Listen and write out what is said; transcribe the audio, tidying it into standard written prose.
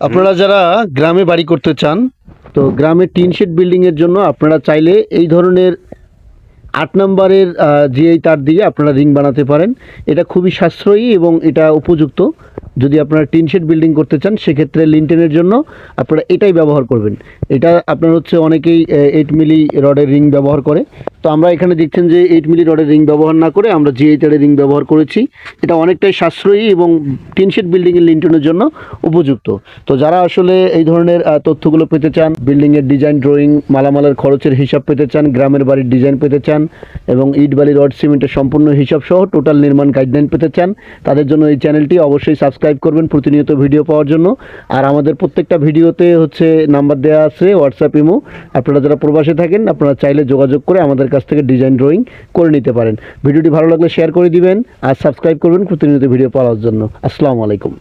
আপনারা যারা গ্রামে বাড়ি করতে চান, তো গ্রামে টিন শেড বিল্ডিংয়ের জন্য আপনারা চাইলে এই ধরনের ৮ নম্বরের জিআই তার দিয়ে আপনারা রিং বানাতে পারেন। এটা খুবই সাশ্রয়ী এবং এটা উপযুক্ত। যদি আপনারা টিন শেড বিল্ডিং করতে চান সেক্ষেত্রে লিন্টেনের জন্য আপনারা এটাই ব্যবহার করবেন। এটা আপনার হচ্ছে অনেকেই 8 মিলি রডের রিং ব্যবহার করে, তো আমরা এখানে দেখছেন যে 8 মিলি রডের রিং ব্যবহার না করে আমরা জিআই তারের রিং ব্যবহার করেছি। এটা অনেকটাই সাশ্রয়ী এবং টিন শেড বিল্ডিংয়ের লিন্টনের জন্য উপযুক্ত। তো যারা আসলে এই ধরনের তথ্যগুলো পেতে চান, বিল্ডিংয়ের ডিজাইন ড্রয়িং, মালামালের খরচের হিসাব পেতে চান, গ্রামের বাড়ির ডিজাইন পেতে চান এবং ইট বালি রড সিমেন্টের সম্পূর্ণ হিসাব সহ টোটাল নির্মাণ গাইডলাইন পেতে চান, তাদের জন্য এই চ্যানেলটি অবশ্যই সাবস্ক্রাইব করবেন প্রতিনিয়ত ভিডিও পাওয়ার জন্য। আর আমাদের প্রত্যেকটা ভিডিওতে হচ্ছে নাম্বার দেওয়া আছে, হোয়াটসঅ্যাপ, ইমো। আপনারা যারা প্রবাসে থাকেন আপনারা চাইলে যোগাযোগ করে আমাদের কাছ থেকে ডিজাইন ড্রয়িং করে নিতে পারেন। ভিডিওটি ভালো লাগলে শেয়ার করে দিবেন আর সাবস্ক্রাইব করবেন প্রতিনিয়ত ভিডিও পাওয়ার জন্য। আসসালামু আলাইকুম।